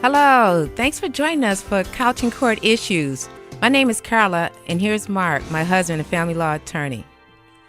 Hello, thanks for joining us for Couch and Court Issues. My name is Carla, and here's Mark, my husband and family law attorney.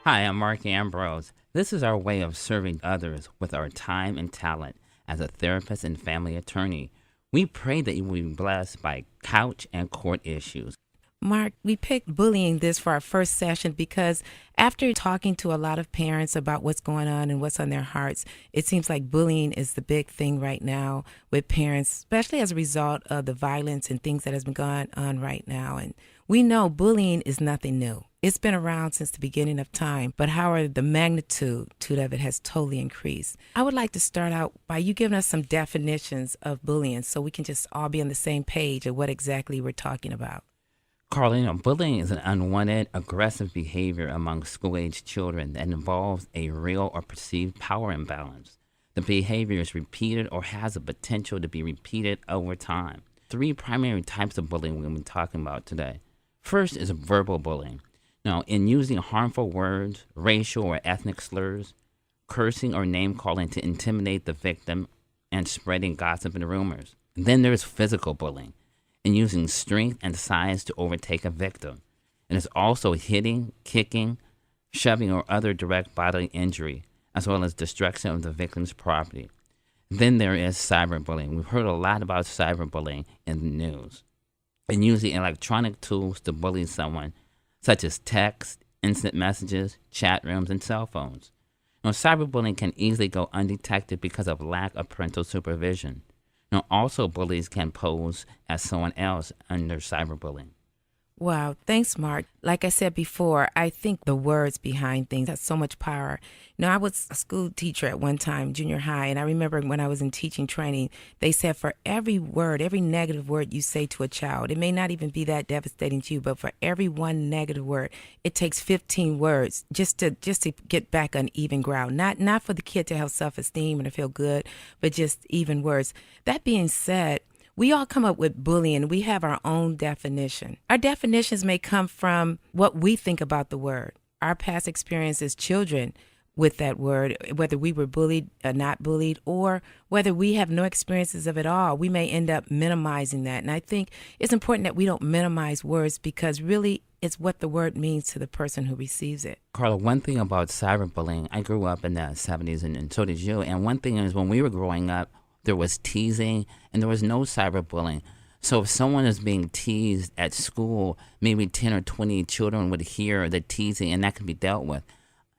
Hi, I'm Mark Ambrose. This is our way of serving others with our time and talent as a therapist and family attorney. We pray that you will be blessed by Couch and Court Issues. Mark, we picked bullying this for our first session because after talking to a lot of parents about what's going on and what's on their hearts, it seems like bullying is the big thing right now with parents, especially as a result of the violence and things that has been going on right now. And we know bullying is nothing new. It's been around since the beginning of time, but however, the magnitude of it has totally increased. I would like to start out by you giving us some definitions of bullying so we can just all be on the same page of what exactly we're talking about. Carla, bullying is an unwanted, aggressive behavior among school-age children that involves a real or perceived power imbalance. The behavior is repeated or has the potential to be repeated over time. Three primary types of bullying we'll be talking about today. First is verbal bullying. Now, in using harmful words, racial or ethnic slurs, cursing or name-calling to intimidate the victim, and spreading gossip and rumors. Then there's physical bullying, in using strength and size to overtake a victim. And it's also hitting, kicking, shoving, or other direct bodily injury, as well as destruction of the victim's property. Then there is cyberbullying. We've heard a lot about cyberbullying in the news. And using electronic tools to bully someone, such as text, instant messages, chat rooms, and cell phones. Now, cyberbullying can easily go undetected because of lack of parental supervision. Now, also, bullies can pose as someone else under cyberbullying. Wow, thanks, Mark. Like I said before, I think the words behind things have so much power. You know, I was a school teacher at one time, junior high, and I remember when I was in teaching training, they said for every word, every negative word you say to a child, it may not even be that devastating to you, but for every one negative word, it takes 15 words just to get back on even ground. Not for the kid to have self-esteem and to feel good, but just even words. That being said, we all come up with bullying. We have our own definition. Our definitions may come from what we think about the word, our past experience as children with that word, whether we were bullied or not bullied, or whether we have no experiences of it all. We may end up minimizing that. And I think it's important that we don't minimize words because really it's what the word means to the person who receives it. Carla, one thing about cyberbullying, I grew up in the 70s and so did you. And one thing is when we were growing up, there was teasing, and there was no cyberbullying. So if someone is being teased at school, maybe 10 or 20 children would hear the teasing, and that can be dealt with.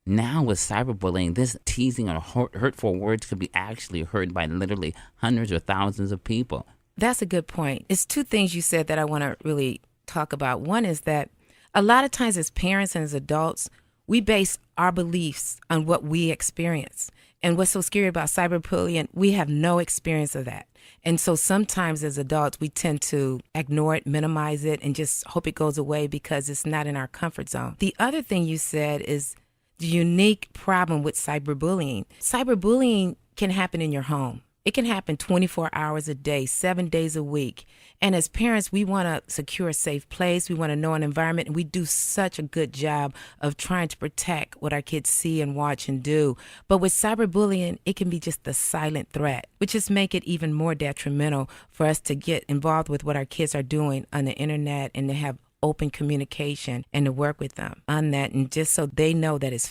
Now with cyberbullying, this teasing or hurtful words could be actually heard by literally hundreds or thousands of people. That's a good point. It's two things you said that I want to really talk about. One is that a lot of times as parents and as adults, we base our beliefs on what we experience. And what's so scary about cyberbullying, we have no experience of that. And so sometimes as adults, we tend to ignore it, minimize it, and just hope it goes away because it's not in our comfort zone. The other thing you said is the unique problem with cyberbullying. Cyberbullying can happen in your home. It can happen 24 hours a day, 7 days a week. And as parents, we want to secure a safe place. We want to know an environment. And we do such a good job of trying to protect what our kids see and watch and do. But with cyberbullying, it can be just the silent threat, which just make it even more detrimental for us to get involved with what our kids are doing on the internet and to have open communication and to work with them on that, and just so they know that it's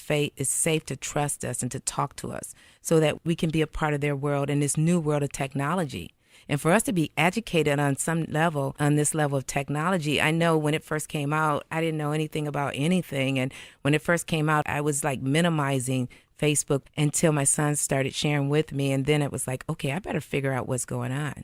safe to trust us and to talk to us so that we can be a part of their world in this new world of technology. And for us to be educated on some level, on this level of technology, I know when it first came out, I didn't know anything about anything. And when it first came out, I was like minimizing Facebook until my son started sharing with me. And then it was like, okay, I better figure out what's going on.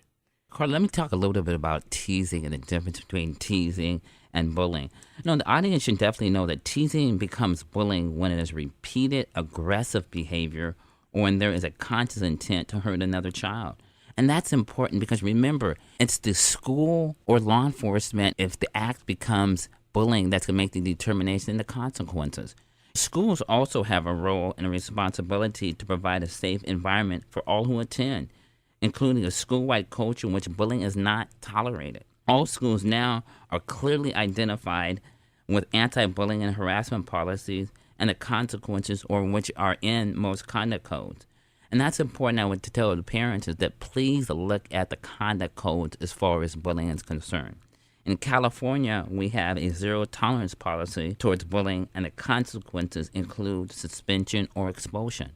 Carla, let me talk a little bit about teasing and the difference between teasing and bullying. The audience should definitely know that teasing becomes bullying when it is repeated aggressive behavior or when there is a conscious intent to hurt another child. And that's important because remember, it's the school or law enforcement, if the act becomes bullying, that's going to make the determination and the consequences. Schools also have a role and a responsibility to provide a safe environment for all who attend, including a school-wide culture in which bullying is not tolerated. All schools now are clearly identified with anti-bullying and harassment policies and the consequences or which are in most conduct codes. And that's important, I would to tell the parents, is that please look at the conduct codes as far as bullying is concerned. In California, we have a zero tolerance policy towards bullying, and the consequences include suspension or expulsion.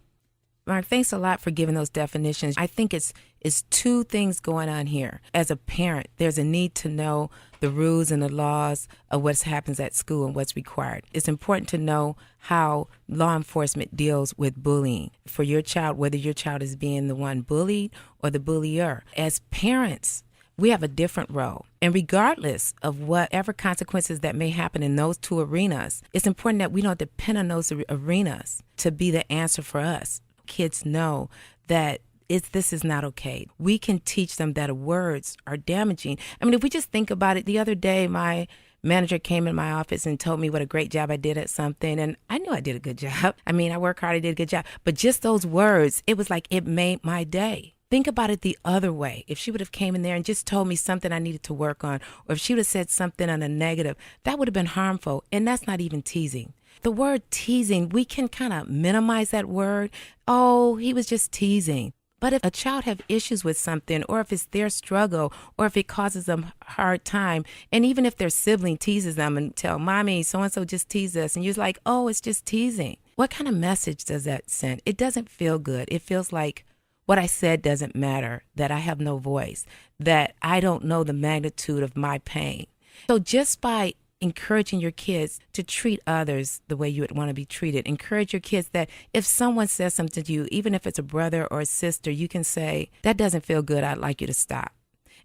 Mark, thanks a lot for giving those definitions. I think it's two things going on here. As a parent, there's a need to know the rules and the laws of what happens at school and what's required. It's important to know how law enforcement deals with bullying for your child, whether your child is being the one bullied or the bullier. As parents, we have a different role. And regardless of whatever consequences that may happen in those two arenas, it's important that we don't depend on those arenas to be the answer for us. Kids know that this is not okay. We can teach them that words are damaging. I mean, if we just think about it, the other day, my manager came in my office and told me what a great job I did at something. And I knew I did a good job. I mean, I work hard, I did a good job. But just those words, it was like it made my day. Think about it the other way. If she would have came in there and just told me something I needed to work on, or if she would have said something on a negative, that would have been harmful. And that's not even teasing. The word teasing, we can kind of minimize that word. Oh, he was just teasing. But if a child have issues with something, or if it's their struggle, or if it causes them a hard time, and even if their sibling teases them and tell, Mommy, so-and-so just teased us, and you're like, oh, it's just teasing. What kind of message does that send? It doesn't feel good. It feels like what I said doesn't matter, that I have no voice, that I don't know the magnitude of my pain. So just by encouraging your kids to treat others the way you would want to be treated. Encourage your kids that if someone says something to you, even if it's a brother or a sister, you can say, that doesn't feel good, I'd like you to stop.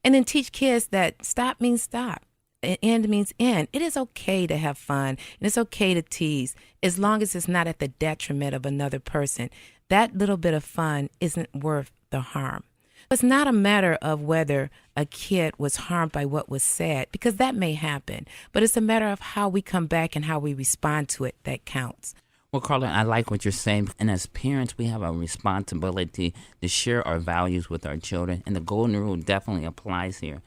And then teach kids that stop means stop. And end means end. It is okay to have fun, and it's okay to tease, as long as it's not at the detriment of another person. That little bit of fun isn't worth the harm. It's not a matter of whether a kid was harmed by what was said, because that may happen, but it's a matter of how we come back and how we respond to it that counts. Well, Carla, I like what you're saying. And as parents, we have a responsibility to share our values with our children. And the golden rule definitely applies here.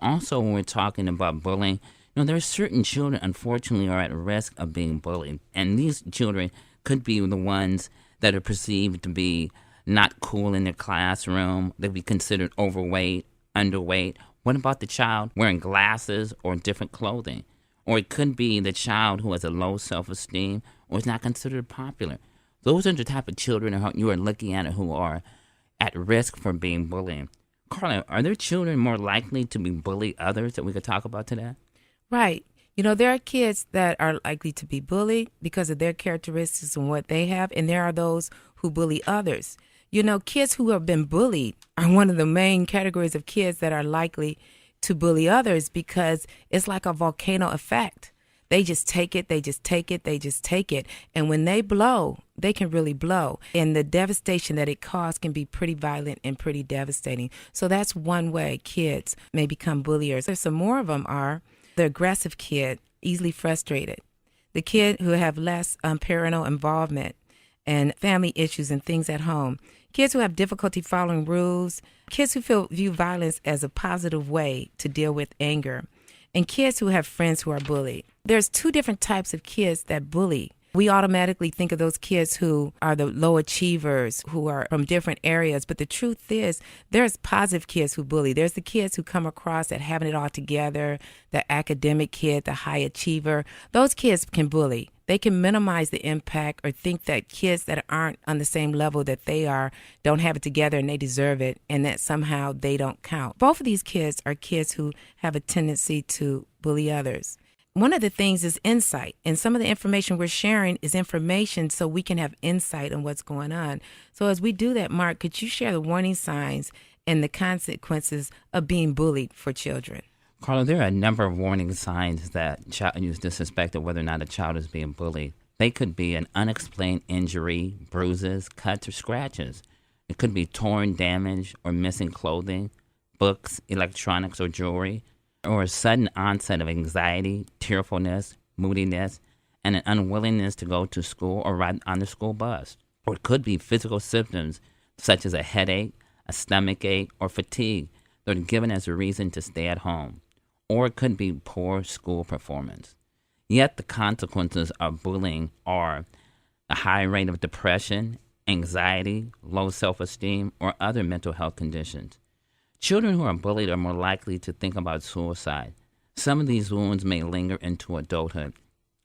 Also when we're talking about bullying, there are certain children, unfortunately, are at risk of being bullied. And these children could be the ones that are perceived to be not cool in their classroom. They'd be considered overweight, underweight. What about the child wearing glasses or different clothing? Or it could be the child who has a low self-esteem or is not considered popular. Those are the type of children you are looking at who are at risk for being bullied. Carla, are there children more likely to be bully others that we could talk about today? Right. There are kids that are likely to be bullied because of their characteristics and what they have, and there are those who bully others. Kids who have been bullied are one of the main categories of kids that are likely to bully others, because it's like a volcano effect. They just take it, they just take it, they just take it. And when they blow, they can really blow. And the devastation that it causes can be pretty violent and pretty devastating. So that's one way kids may become bulliers. There's some more of them are the aggressive kid, easily frustrated, the kid who have less parental involvement and family issues and things at home, kids who have difficulty following rules, kids who view violence as a positive way to deal with anger, and kids who have friends who are bullied. There's two different types of kids that bully. We automatically think of those kids who are the low achievers, who are from different areas. But the truth is, there's positive kids who bully. There's the kids who come across at having it all together, the academic kid, the high achiever. Those kids can bully. They can minimize the impact or think that kids that aren't on the same level that they are don't have it together and they deserve it, and that somehow they don't count. Both of these kids are kids who have a tendency to bully others. One of the things is insight, and some of the information we're sharing is information so we can have insight on what's going on. So as we do that, Mark, could you share the warning signs and the consequences of being bullied for children? Carla, there are a number of warning signs that child is suspected whether or not a child is being bullied. They could be an unexplained injury, bruises, cuts, or scratches. It could be torn, damage, or missing clothing, books, electronics, or jewelry, or a sudden onset of anxiety, tearfulness, moodiness, and an unwillingness to go to school or ride on the school bus. Or it could be physical symptoms such as a headache, a stomach ache, or fatigue that are given as a reason to stay at home. Or it could be poor school performance. Yet the consequences of bullying are a high rate of depression, anxiety, low self-esteem, or other mental health conditions. Children who are bullied are more likely to think about suicide. Some of these wounds may linger into adulthood.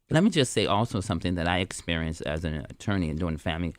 Let me just say also something that I experienced as an attorney and doing family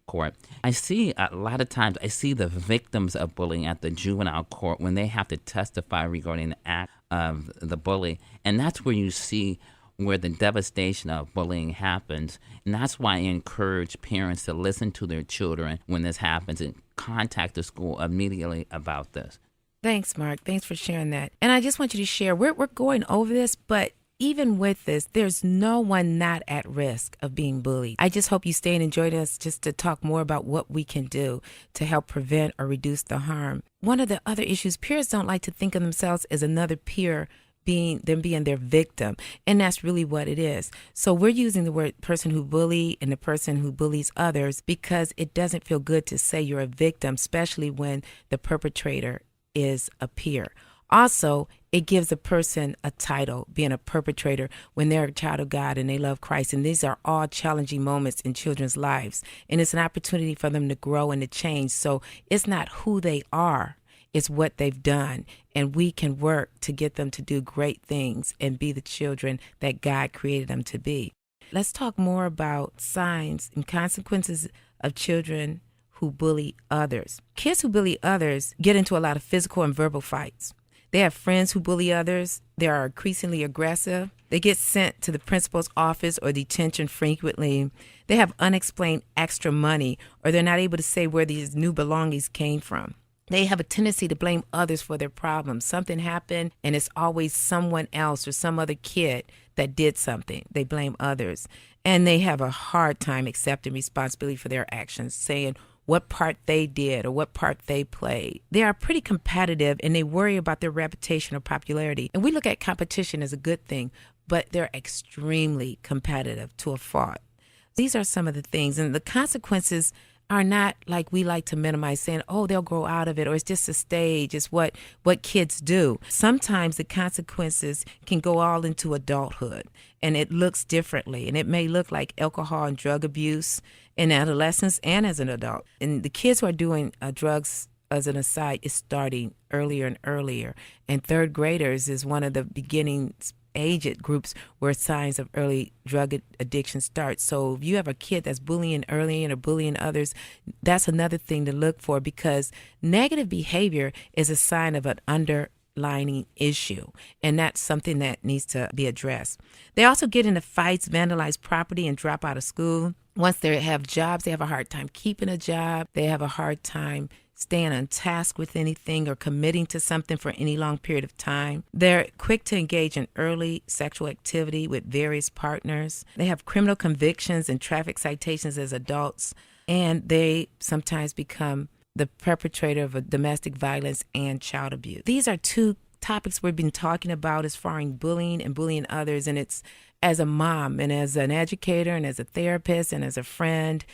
court. I see a lot of times, I see the victims of bullying at the juvenile court when they have to testify regarding the act of the bully. And that's where you see where the devastation of bullying happens. And that's why I encourage parents to listen to their children when this happens and contact the school immediately about this. Thanks, Mark. Thanks for sharing that. And I just want you to share, we're going over this, but even with this, there's no one not at risk of being bullied. I just hope you stay and enjoy this just to talk more about what we can do to help prevent or reduce the harm. One of the other issues, peers don't like to think of themselves as another peer being their victim, and that's really what it is. So we're using the word person who bully and the person who bullies others because it doesn't feel good to say you're a victim, especially when the perpetrator is a peer. Also, it gives a person a title, being a perpetrator, when they're a child of God and they love Christ. And these are all challenging moments in children's lives. And it's an opportunity for them to grow and to change. So it's not who they are, it's what they've done. And we can work to get them to do great things and be the children that God created them to be. Let's talk more about signs and consequences of children who bully others. Kids who bully others get into a lot of physical and verbal fights. They have friends who bully others. They are increasingly aggressive. They get sent to the principal's office or detention frequently. They have unexplained extra money, or they're not able to say where these new belongings came from. They have a tendency to blame others for their problems. Something happened, and it's always someone else or some other kid that did something. They blame others. And they have a hard time accepting responsibility for their actions, saying what part they did or what part they played. They are pretty competitive, and they worry about their reputation or popularity. And we look at competition as a good thing, but they're extremely competitive to a fault. These are some of the things, and the consequences are not like we like to minimize, saying, oh, they'll grow out of it, or it's just a stage, it's what kids do. Sometimes the consequences can go all into adulthood, and it looks differently, and it may look like alcohol and drug abuse in adolescence and as an adult. And the kids who are doing drugs, as an aside, is starting earlier and earlier. And third graders is one of the beginning age groups where signs of early drug addiction start. So if you have a kid that's bullying early and or bullying others, that's another thing to look for, because negative behavior is a sign of an underlying issue, and that's something that needs to be addressed. They also get into fights, vandalize property, and drop out of school. Once they have jobs, they have a hard time keeping a job. They have a hard time staying on task with anything or committing to something for any long period of time. They're quick to engage in early sexual activity with various partners. They have criminal convictions and traffic citations as adults, and they sometimes become the perpetrator of a domestic violence and child abuse. These are two topics we've been talking about as far as bullying and bullying others, and it's as a mom and as an educator and as a therapist and as a friend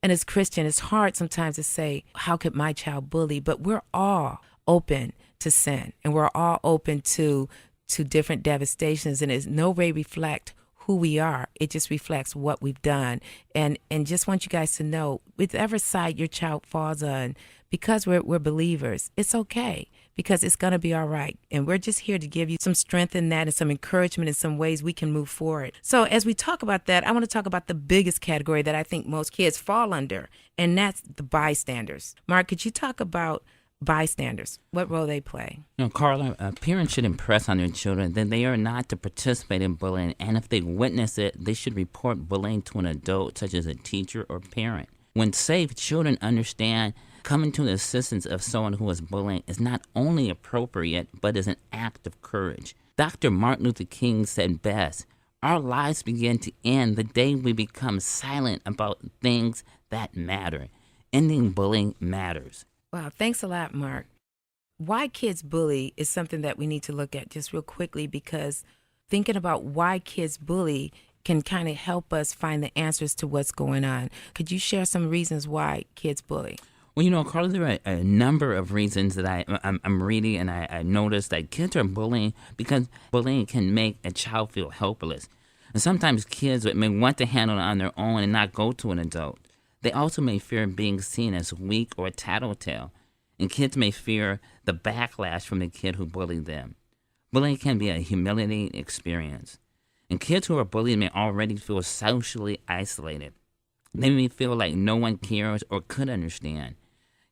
and as Christian, it's hard sometimes to say, how could my child bully? But we're all open to sin, and we're all open to different devastations, and it's no way reflect who we are. It just reflects what we've done. And just want you guys to know, whichever side your child falls on, because we're believers, it's okay, because it's going to be all right. And we're just here to give you some strength in that and some encouragement in some ways we can move forward. So as we talk about that, I want to talk about the biggest category that I think most kids fall under, and that's the bystanders. Mark, could you talk about bystanders, what role they play? Carla, parents should impress on their children that they are not to participate in bullying, and if they witness it, they should report bullying to an adult, such as a teacher or parent. When safe, children understand coming to the assistance of someone who is bullying is not only appropriate, but is an act of courage. Dr. Martin Luther King said best, our lives begin to end the day we become silent about things that matter. Ending bullying matters. Wow, thanks a lot, Mark. Why kids bully is something that we need to look at just real quickly, because thinking about why kids bully can kind of help us find the answers to what's going on. Could you share some reasons why kids bully? Well, Carla, there are a number of reasons that I'm reading, and I noticed that kids are bullying because bullying can make a child feel helpless. And sometimes kids may want to handle it on their own and not go to an adult. They also may fear being seen as weak or a tattletale, and kids may fear the backlash from the kid who bullied them. Bullying can be a humiliating experience, and kids who are bullied may already feel socially isolated. They may feel like no one cares or could understand.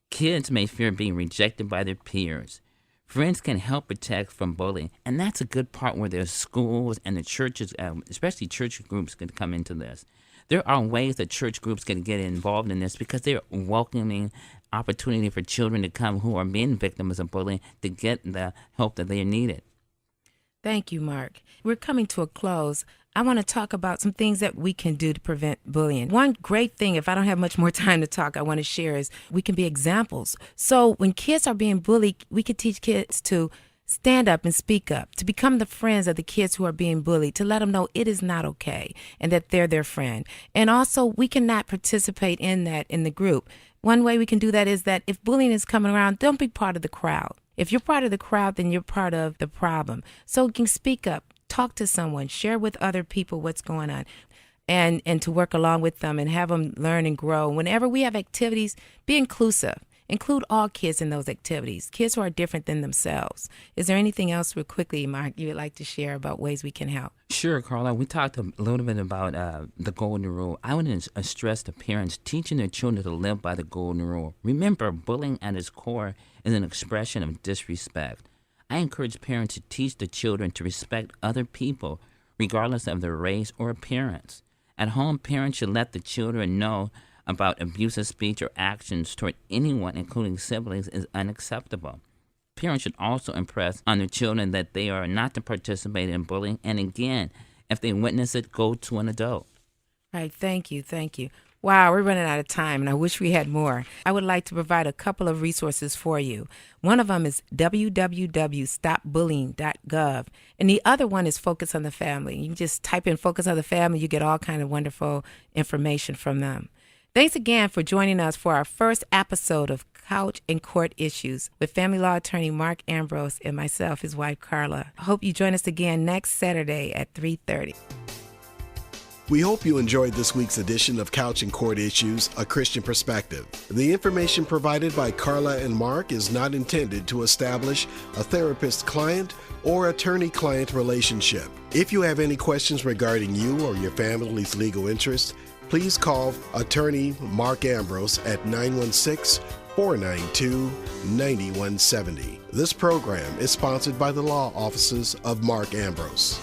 Kids may fear being rejected by their peers. Friends can help protect from bullying, and that's a good part where there's schools and the churches, especially church groups, can come into this. There are ways that church groups can get involved in this because they're welcoming opportunity for children to come who are being victims of bullying to get the help that they needed. Thank you, Mark. We're coming to a close. I want to talk about some things that we can do to prevent bullying. One great thing, if I don't have much more time to talk, I want to share is we can be examples. So when kids are being bullied, we can teach kids to stand up and speak up, to become the friends of the kids who are being bullied, to let them know it is not okay and that they're their friend. And also, we cannot participate in that in the group. One way we can do that is that if bullying is coming around, don't be part of the crowd. If you're part of the crowd, then you're part of the problem. So you can speak up, talk to someone, share with other people what's going on, and to work along with them and have them learn and grow. Whenever we have activities, be inclusive. Include all kids in those activities, kids who are different than themselves. Is there anything else real quickly, Mark, you would like to share about ways we can help? Sure, Carla. We talked a little bit about the golden rule. I want to stress to parents teaching their children to live by the golden rule. Remember, bullying at its core is an expression of disrespect. I encourage parents to teach the children to respect other people, regardless of their race or appearance. At home, parents should let the children know about abusive speech or actions toward anyone, including siblings, is unacceptable. Parents should also impress on their children that they are not to participate in bullying, and again, if they witness it, go to an adult. Right, thank you. Wow, we're running out of time, and I wish we had more. I would like to provide a couple of resources for you. One of them is www.stopbullying.gov, and the other one is Focus on the Family. You can just type in Focus on the Family, you get all kind of wonderful information from them. Thanks again for joining us for our first episode of Couch and Court Issues with family law attorney Mark Ambrose and myself, his wife, Carla. I hope you join us again next Saturday at 3:30. We hope you enjoyed this week's edition of Couch and Court Issues, A Christian Perspective. The information provided by Carla and Mark is not intended to establish a therapist-client or attorney-client relationship. If you have any questions regarding you or your family's legal interests, please call attorney Mark Ambrose at 916-492-9170. This program is sponsored by the law offices of Mark Ambrose.